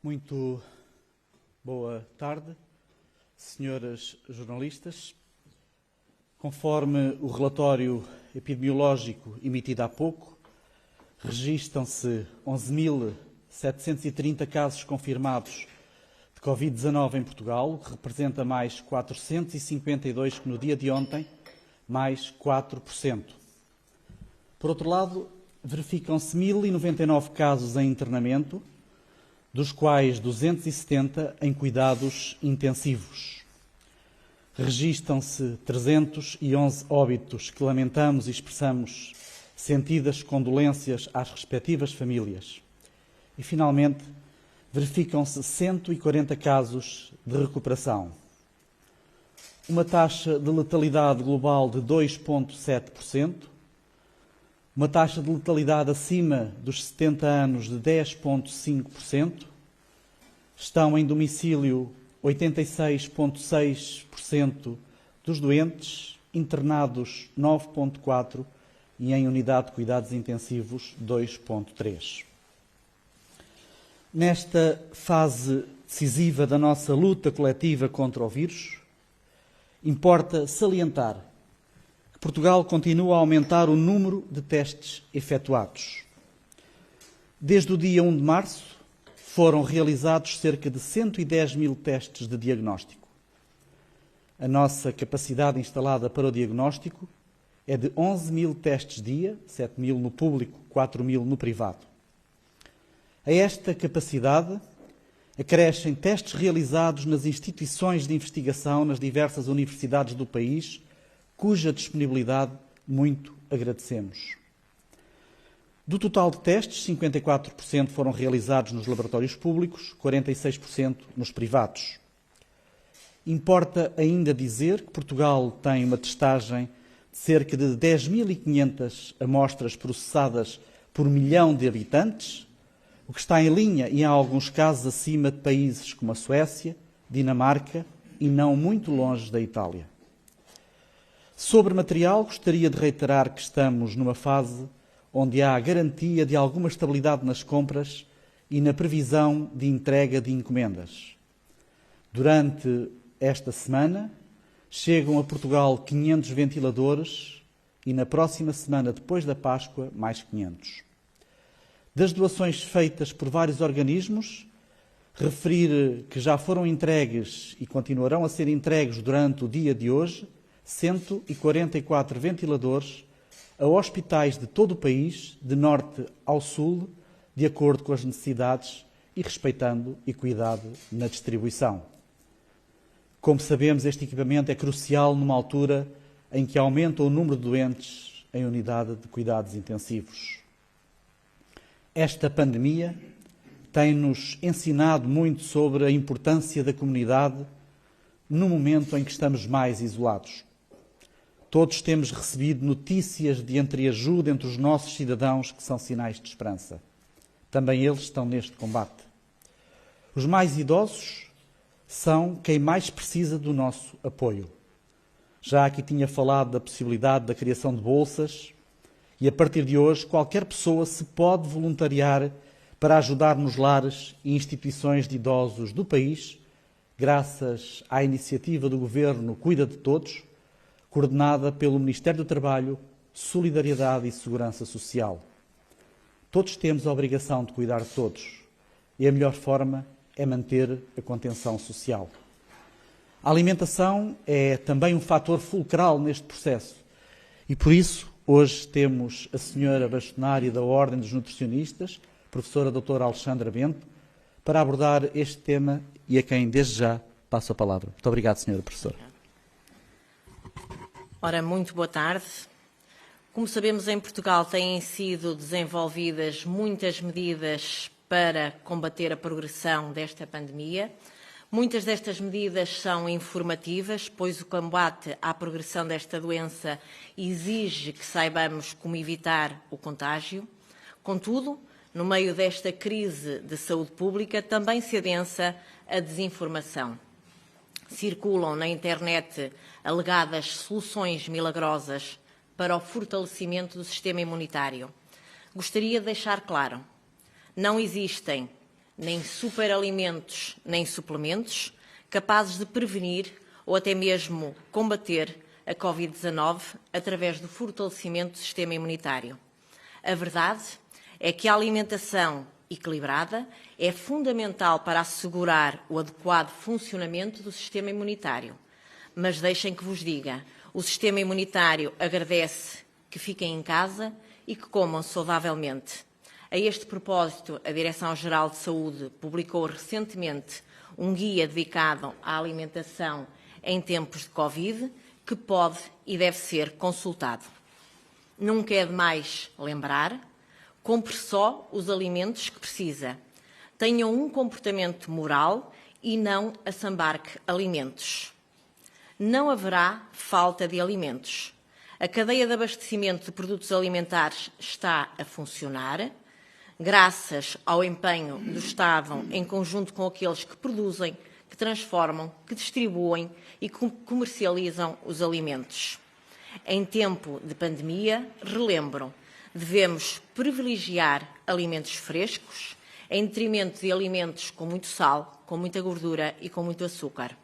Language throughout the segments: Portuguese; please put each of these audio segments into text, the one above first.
Muito boa tarde, senhoras jornalistas. Conforme o relatório epidemiológico emitido há pouco, registram-se 11.730 casos confirmados de Covid-19 em Portugal, o que representa mais 452 que no dia de ontem, mais 4%. Por outro lado, verificam-se 1.099 casos em internamento, dos quais 270 em cuidados intensivos. Registram-se 311 óbitos que lamentamos e expressamos sentidas condolências às respectivas famílias. E, finalmente, verificam-se 140 casos de recuperação. Uma taxa de letalidade global de 2,7%, uma taxa de letalidade acima dos 70 anos de 10,5%, estão em domicílio 86,6% dos doentes, internados 9,4% e em unidade de cuidados intensivos 2,3%. Nesta fase decisiva da nossa luta coletiva contra o vírus, importa salientar que Portugal continua a aumentar o número de testes efetuados. Desde o dia 1 de março, foram realizados cerca de 110 mil testes de diagnóstico. A nossa capacidade instalada para o diagnóstico é de 11 mil testes dia, 7 mil no público, 4 mil no privado. A esta capacidade acrescem testes realizados nas instituições de investigação nas diversas universidades do país, cuja disponibilidade muito agradecemos. Do total de testes, 54% foram realizados nos laboratórios públicos, 46% nos privados. Importa ainda dizer que Portugal tem uma testagem de cerca de 10.500 amostras processadas por milhão de habitantes, o que está em linha e, em alguns casos, acima de países como a Suécia, Dinamarca e não muito longe da Itália. Sobre material, gostaria de reiterar que estamos numa fase onde há a garantia de alguma estabilidade nas compras e na previsão de entrega de encomendas. Durante esta semana, chegam a Portugal 500 ventiladores e na próxima semana, depois da Páscoa, mais 500. Das doações feitas por vários organismos, referir que já foram entregues e continuarão a ser entregues durante o dia de hoje 144 ventiladores a hospitais de todo o país, de norte ao sul, de acordo com as necessidades e respeitando equidade na distribuição. Como sabemos, este equipamento é crucial numa altura em que aumenta o número de doentes em unidade de cuidados intensivos. Esta pandemia tem-nos ensinado muito sobre a importância da comunidade no momento em que estamos mais isolados. Todos temos recebido notícias de entreajuda entre os nossos cidadãos que são sinais de esperança. Também eles estão neste combate. Os mais idosos são quem mais precisa do nosso apoio. Já aqui tinha falado da possibilidade da criação de bolsas e, a partir de hoje, qualquer pessoa se pode voluntariar para ajudar nos lares e instituições de idosos do país, graças à iniciativa do Governo Cuida de Todos, coordenada pelo Ministério do Trabalho, Solidariedade e Segurança Social. Todos temos a obrigação de cuidar de todos e a melhor forma é manter a contenção social. A alimentação é também um fator fulcral neste processo e, por isso, hoje temos a senhora bastonária da Ordem dos Nutricionistas, professora doutora Alexandra Bento, para abordar este tema e a quem, desde já, passo a palavra. Muito obrigado, senhora professora. Ora, muito boa tarde. Como sabemos, em Portugal têm sido desenvolvidas muitas medidas para combater a progressão desta pandemia. Muitas destas medidas são informativas, pois o combate à progressão desta doença exige que saibamos como evitar o contágio. Contudo, no meio desta crise de saúde pública, também se adensa a desinformação. Circulam na internet alegadas soluções milagrosas para o fortalecimento do sistema imunitário. Gostaria de deixar claro, não existem nem superalimentos, nem suplementos, capazes de prevenir ou até mesmo combater a Covid-19 através do fortalecimento do sistema imunitário. A verdade é que a alimentação equilibrada é fundamental para assegurar o adequado funcionamento do sistema imunitário. Mas deixem que vos diga, o sistema imunitário agradece que fiquem em casa e que comam saudavelmente. A este propósito, a Direção-Geral de Saúde publicou recentemente um guia dedicado à alimentação em tempos de Covid, que pode e deve ser consultado. Nunca é demais lembrar, compre só os alimentos que precisa. Tenham um comportamento moral e não assambarque alimentos. Não haverá falta de alimentos. A cadeia de abastecimento de produtos alimentares está a funcionar, graças ao empenho do Estado em conjunto com aqueles que produzem, que transformam, que distribuem e que comercializam os alimentos. Em tempo de pandemia, relembro, devemos privilegiar alimentos frescos em detrimento de alimentos com muito sal, com muita gordura e com muito açúcar.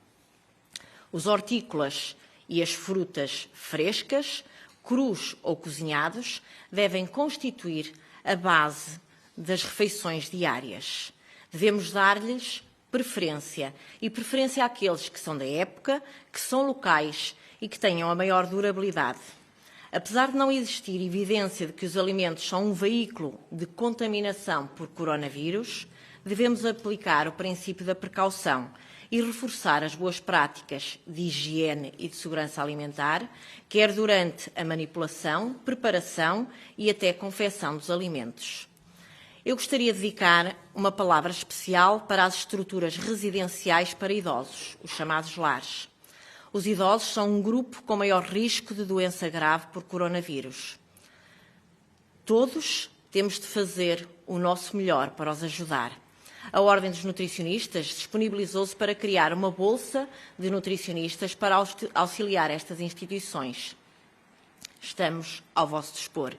Os hortícolas e as frutas frescas, crus ou cozinhados, devem constituir a base das refeições diárias. Devemos dar-lhes preferência, e preferência àqueles que são da época, que são locais e que tenham a maior durabilidade. Apesar de não existir evidência de que os alimentos são um veículo de contaminação por coronavírus, devemos aplicar o princípio da precaução e reforçar as boas práticas de higiene e de segurança alimentar, quer durante a manipulação, preparação e até confecção dos alimentos. Eu gostaria de dedicar uma palavra especial para as estruturas residenciais para idosos, os chamados lares. Os idosos são um grupo com maior risco de doença grave por coronavírus. Todos temos de fazer o nosso melhor para os ajudar. A Ordem dos Nutricionistas disponibilizou-se para criar uma bolsa de nutricionistas para auxiliar estas instituições. Estamos ao vosso dispor.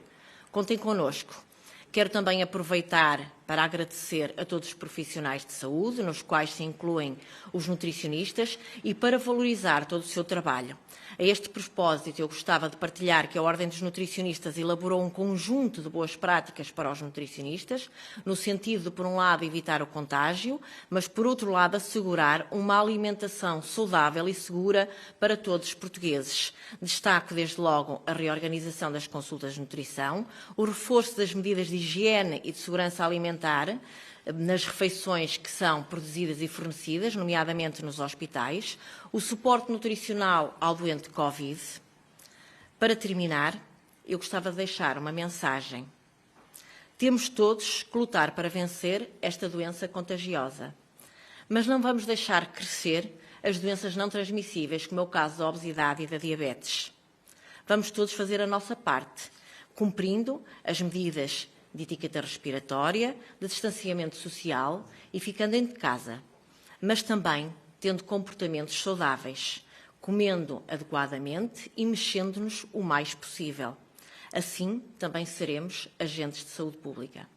Contem connosco. Quero também aproveitar para agradecer a todos os profissionais de saúde, nos quais se incluem os nutricionistas, e para valorizar todo o seu trabalho. A este propósito, eu gostava de partilhar que a Ordem dos Nutricionistas elaborou um conjunto de boas práticas para os nutricionistas, no sentido de, por um lado, evitar o contágio, mas, por outro lado, assegurar uma alimentação saudável e segura para todos os portugueses. Destaco, desde logo, a reorganização das consultas de nutrição, o reforço das medidas de higiene e de segurança alimentar nas refeições que são produzidas e fornecidas, nomeadamente nos hospitais, o suporte nutricional ao doente Covid. Para terminar, eu gostava de deixar uma mensagem. Temos todos que lutar para vencer esta doença contagiosa, mas não vamos deixar crescer as doenças não transmissíveis, como é o caso da obesidade e da diabetes. Vamos todos fazer a nossa parte, cumprindo as medidas de etiqueta respiratória, de distanciamento social e ficando em casa, mas também tendo comportamentos saudáveis, comendo adequadamente e mexendo-nos o mais possível. Assim, também seremos agentes de saúde pública.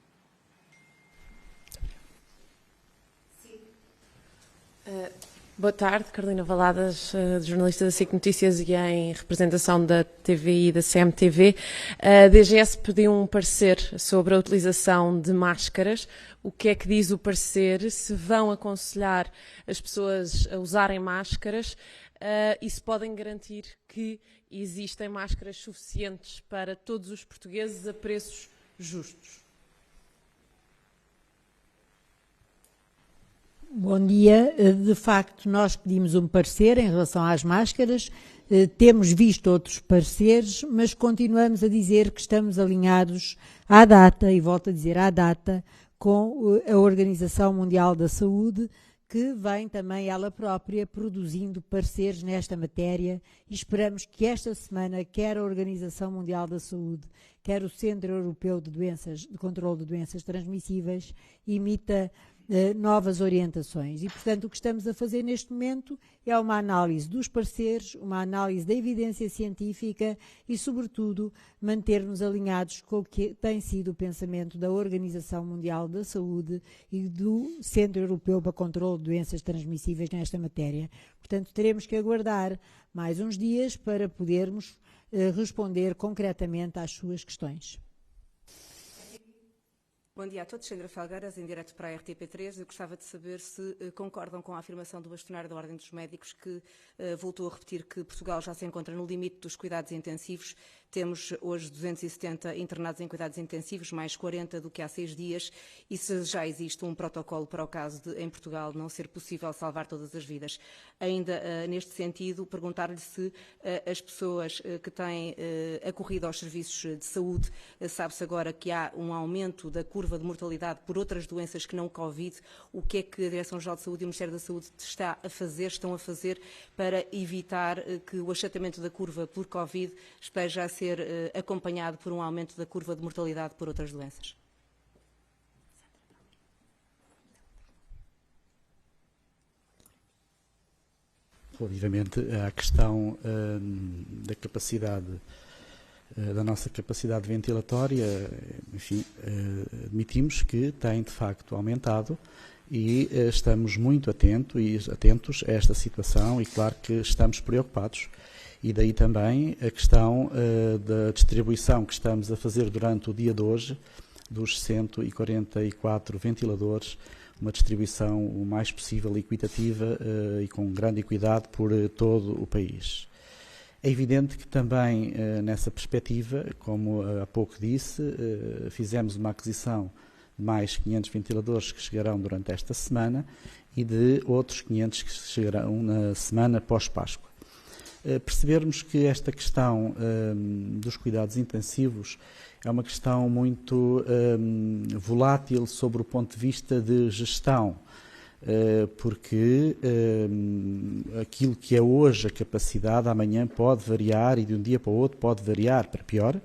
Boa tarde, Carolina Valadas, jornalista da SIC Notícias e em representação da TVI e da CMTV. A DGS pediu um parecer sobre a utilização de máscaras. O que é que diz o parecer? Se vão aconselhar as pessoas a usarem máscaras e se podem garantir que existem máscaras suficientes para todos os portugueses a preços justos? Bom dia. De facto, nós pedimos um parecer em relação às máscaras, temos visto outros pareceres, mas continuamos a dizer que estamos alinhados à data, e volto a dizer à data, com a Organização Mundial da Saúde, que vem também ela própria produzindo pareceres nesta matéria, e esperamos que esta semana, quer a Organização Mundial da Saúde, quer o Centro Europeu de Controlo de Doenças Transmissíveis, emita novas orientações. E, portanto, o que estamos a fazer neste momento é uma análise dos pareceres, uma análise da evidência científica e, sobretudo, manter-nos alinhados com o que tem sido o pensamento da Organização Mundial da Saúde e do Centro Europeu para o Controlo de Doenças Transmissíveis nesta matéria. Portanto, teremos que aguardar mais uns dias para podermos responder concretamente às suas questões. Bom dia a todos, Sandra Felgueiras, em direto para a RTP3. Eu gostava de saber se concordam com a afirmação do bastonário da Ordem dos Médicos que voltou a repetir que Portugal já se encontra no limite dos cuidados intensivos. Temos hoje 270 internados em cuidados intensivos, mais 40 do que há 6 dias, e se já existe um protocolo para o caso de, em Portugal, não ser possível salvar todas as vidas. Ainda neste sentido, perguntar-lhe se as pessoas que têm acorrido aos serviços de saúde, sabe-se agora que há um aumento da curva de mortalidade por outras doenças que não o Covid. O que é que a Direção-Geral de Saúde e o Ministério da Saúde estão a fazer para evitar que o achatamento da curva por Covid esteja a ser acompanhado por um aumento da curva de mortalidade por outras doenças? Relativamente à questão da capacidade, da nossa capacidade ventilatória, enfim, admitimos que tem de facto aumentado e estamos muito atentos a esta situação e claro que estamos preocupados. E daí também a questão da distribuição que estamos a fazer durante o dia de hoje, dos 144 ventiladores, uma distribuição o mais possível equitativa e com grande equidade por todo o país. É evidente que também nessa perspectiva, como há pouco disse, fizemos uma aquisição de mais 500 ventiladores que chegarão durante esta semana e de outros 500 que chegarão na semana pós-Páscoa. Percebermos que esta questão dos cuidados intensivos é uma questão muito volátil sobre o ponto de vista de gestão, porque aquilo que é hoje a capacidade, amanhã pode variar e de um dia para o outro pode variar para pior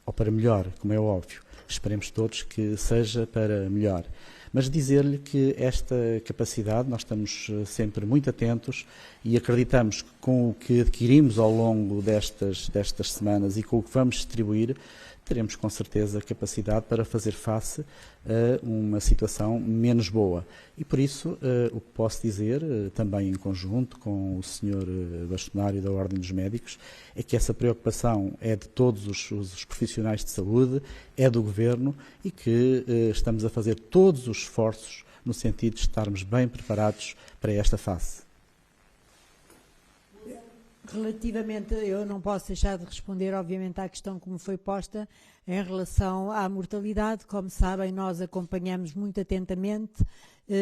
ou para melhor, como é óbvio. Esperemos todos que seja para melhor. Mas dizer-lhe que esta capacidade, nós estamos sempre muito atentos e acreditamos que com o que adquirimos ao longo destas semanas e com o que vamos distribuir, teremos com certeza capacidade para fazer face a uma situação menos boa. E por isso o que posso dizer, também em conjunto com o Sr. Bastonário da Ordem dos Médicos, é que essa preocupação é de todos os profissionais de saúde, é do Governo e que estamos a fazer todos os esforços no sentido de estarmos bem preparados para esta fase. Relativamente, eu não posso deixar de responder, obviamente, à questão como foi posta em relação à mortalidade. Como sabem, nós acompanhamos muito atentamente.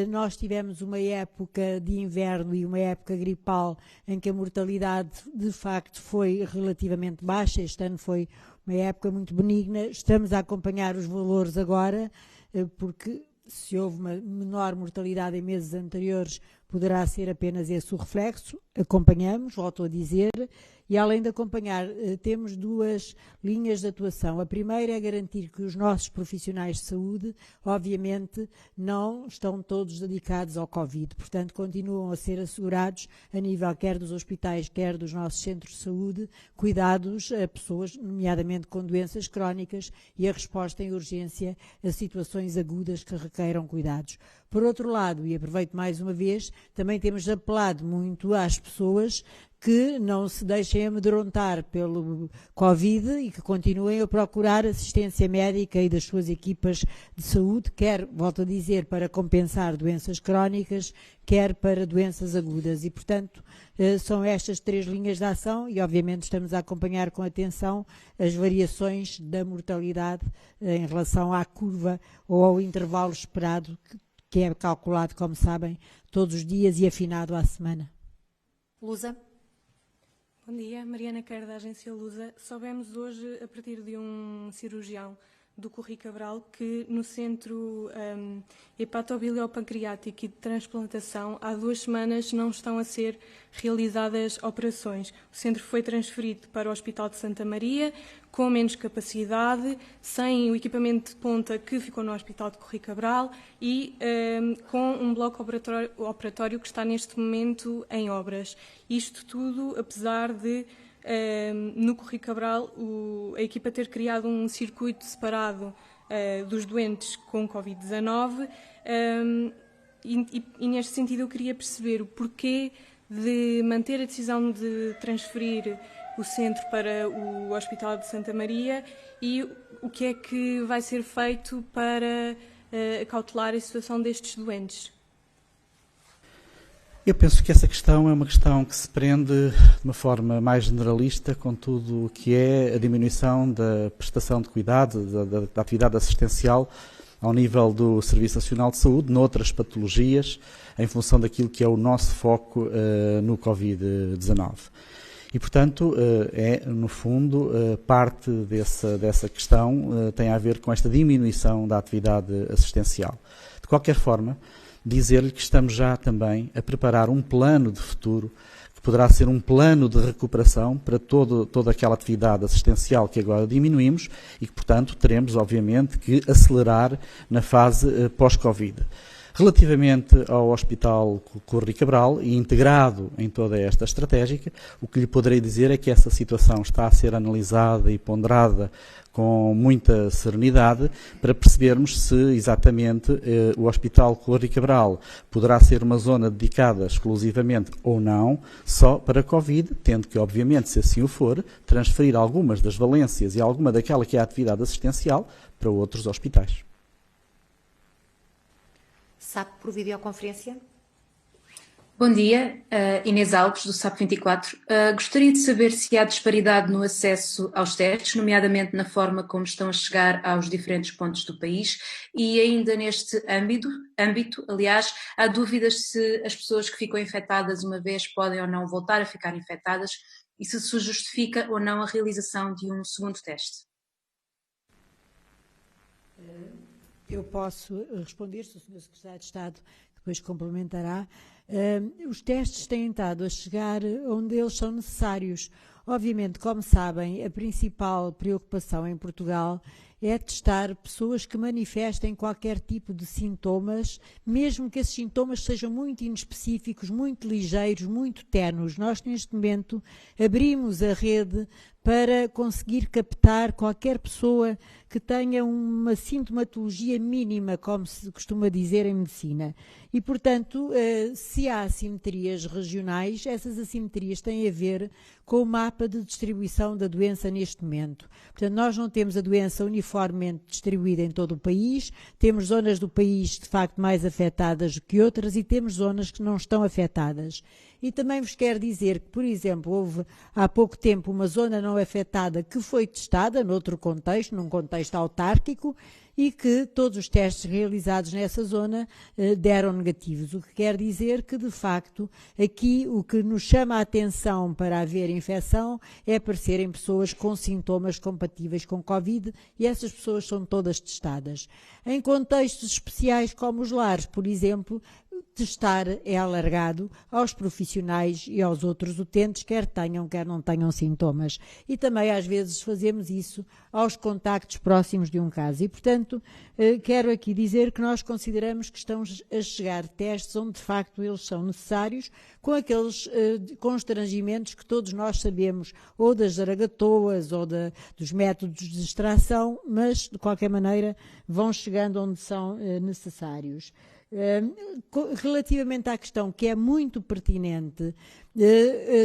Nós tivemos uma época de inverno e uma época gripal em que a mortalidade, de facto, foi relativamente baixa. Este ano foi uma época muito benigna. Estamos a acompanhar os valores agora, porque se houve uma menor mortalidade em meses anteriores, poderá ser apenas esse o reflexo. Acompanhamos, volto a dizer, e além de acompanhar, temos duas linhas de atuação. A primeira é garantir que os nossos profissionais de saúde, obviamente, não estão todos dedicados ao Covid. Portanto, continuam a ser assegurados, a nível quer dos hospitais, quer dos nossos centros de saúde, cuidados a pessoas, nomeadamente com doenças crónicas, e a resposta em urgência a situações agudas que requeiram cuidados. Por outro lado, e aproveito mais uma vez, também temos apelado muito às pessoas que não se deixem amedrontar pelo Covid e que continuem a procurar assistência médica e das suas equipas de saúde, quer, volto a dizer, para compensar doenças crónicas, quer para doenças agudas. E, portanto, são estas três linhas de ação e, obviamente, estamos a acompanhar com atenção as variações da mortalidade em relação à curva ou ao intervalo esperado, que é calculado, como sabem, todos os dias e afinado à semana. Lusa. Bom dia, Mariana Queiro, da agência Lusa. Soubemos hoje, a partir de um cirurgião do Corri Cabral que no Centro Hepatobiliopancreático e de Transplantação há 2 semanas não estão a ser realizadas operações. O centro foi transferido para o Hospital de Santa Maria, com menos capacidade, sem o equipamento de ponta que ficou no Hospital de Corri Cabral e com um bloco operatório que está neste momento em obras. Isto tudo, apesar de no Corri Cabral, a equipa ter criado um circuito separado dos doentes com Covid-19 e neste sentido eu queria perceber o porquê de manter a decisão de transferir o centro para o Hospital de Santa Maria e o que é que vai ser feito para acautelar a situação destes doentes. Eu penso que essa questão é uma questão que se prende de uma forma mais generalista com tudo o que é a diminuição da prestação de cuidado, da atividade assistencial ao nível do Serviço Nacional de Saúde, noutras patologias, em função daquilo que é o nosso foco no Covid-19. E, portanto, no fundo, parte dessa questão tem a ver com esta diminuição da atividade assistencial. De qualquer forma, dizer-lhe que estamos já também a preparar um plano de futuro, que poderá ser um plano de recuperação para toda aquela atividade assistencial que agora diminuímos e que, portanto, teremos, obviamente, que acelerar na fase pós-Covid. Relativamente ao Hospital Corri Cabral, e integrado em toda esta estratégica, o que lhe poderei dizer é que essa situação está a ser analisada e ponderada com muita serenidade para percebermos se exatamente o Hospital Corri Cabral poderá ser uma zona dedicada exclusivamente ou não só para Covid, tendo que, obviamente, se assim o for, transferir algumas das valências e alguma daquela que é a atividade assistencial para outros hospitais. SAP por videoconferência. Bom dia, Inês Alves, do SAP 24. Gostaria de saber se há disparidade no acesso aos testes, nomeadamente na forma como estão a chegar aos diferentes pontos do país e ainda neste âmbito, aliás, há dúvidas se as pessoas que ficam infectadas uma vez podem ou não voltar a ficar infectadas e se justifica ou não a realização de um segundo teste. Eu posso responder, se o Sr. Secretário de Estado depois complementará. Os testes têm estado a chegar onde eles são necessários. Obviamente, como sabem, a principal preocupação em Portugal é testar pessoas que manifestem qualquer tipo de sintomas, mesmo que esses sintomas sejam muito inespecíficos, muito ligeiros, muito ténues. Nós, neste momento, abrimos a rede para conseguir captar qualquer pessoa que tenha uma sintomatologia mínima, como se costuma dizer em medicina. E, portanto, se há assimetrias regionais, essas assimetrias têm a ver com o mapa de distribuição da doença neste momento. Portanto, nós não temos a doença uniformemente distribuída em todo o país, temos zonas do país, de facto, mais afetadas do que outras e temos zonas que não estão afetadas. E também vos quero dizer que, por exemplo, houve há pouco tempo uma zona não afetada que foi testada noutro contexto, num contexto autárquico, e que todos os testes realizados nessa zona deram negativos. O que quer dizer que, de facto, aqui o que nos chama a atenção para haver infecção é aparecerem pessoas com sintomas compatíveis com Covid e essas pessoas são todas testadas. Em contextos especiais como os lares, por exemplo, testar é alargado aos profissionais e aos outros utentes, quer tenham, quer não tenham sintomas. E também, às vezes, fazemos isso aos contactos próximos de um caso. E, portanto, quero aqui dizer que nós consideramos que estão a chegar testes onde, de facto, eles são necessários, com aqueles constrangimentos que todos nós sabemos, ou das zaragatoas, ou dos métodos de extração, mas, de qualquer maneira, vão chegando onde são necessários. Relativamente à questão que é muito pertinente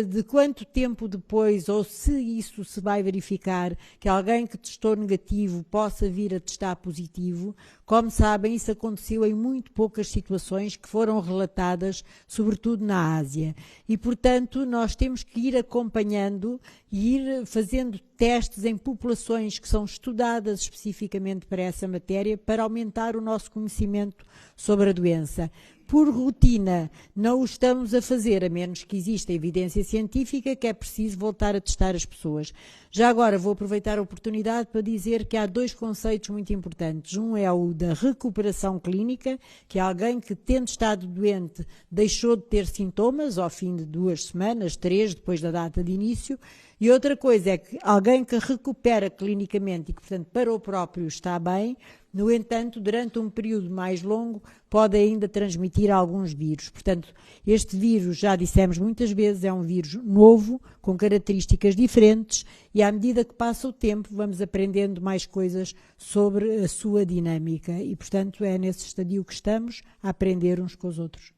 de quanto tempo depois ou se isso se vai verificar que alguém que testou negativo possa vir a testar positivo, como sabem, isso aconteceu em muito poucas situações que foram relatadas, sobretudo na Ásia. E, portanto, nós temos que ir acompanhando e ir fazendo testes em populações que são estudadas especificamente para essa matéria, para aumentar o nosso conhecimento sobre a doença. por rotina não o estamos a fazer, a menos que exista evidência científica que é preciso voltar a testar as pessoas. Já agora vou aproveitar a oportunidade para dizer que há dois conceitos muito importantes. Um é o da recuperação clínica, que é alguém que, tendo estado doente, deixou de ter sintomas ao fim de 2 semanas, 3, depois da data de início. E outra coisa é que alguém que recupera clinicamente e que, portanto, para o próprio está bem, no entanto, durante um período mais longo, pode ainda transmitir alguns vírus. Portanto, este vírus, já dissemos muitas vezes, é um vírus novo, com características diferentes, e à medida que passa o tempo, vamos aprendendo mais coisas sobre a sua dinâmica. E, portanto, é nesse estadio que estamos, a aprender uns com os outros.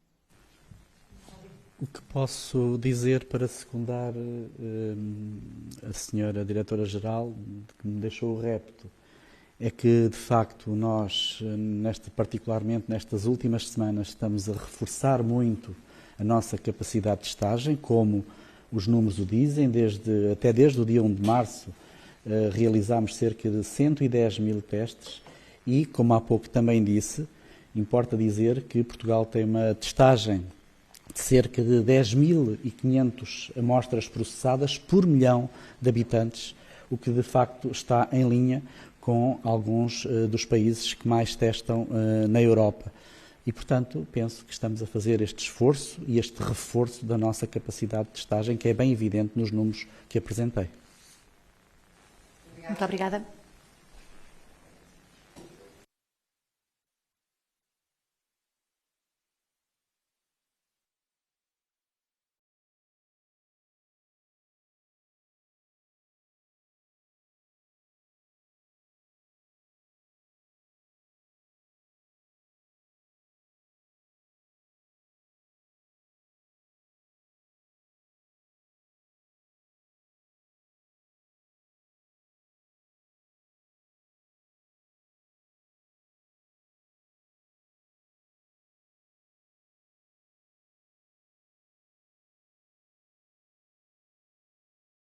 O que posso dizer para secundar a senhora Diretora-Geral, que me deixou o repto, é que, de facto, nós, particularmente nestas últimas semanas, estamos a reforçar muito a nossa capacidade de testagem, como os números o dizem. Até desde o dia 1 de março realizámos cerca de 110 mil testes e, como há pouco também disse, importa dizer que Portugal tem uma testagem de cerca de 10.500 amostras processadas por milhão de habitantes, o que de facto está em linha com alguns dos países que mais testam na Europa. E, portanto, penso que estamos a fazer este esforço e este reforço da nossa capacidade de testagem, que é bem evidente nos números que apresentei. Muito obrigada.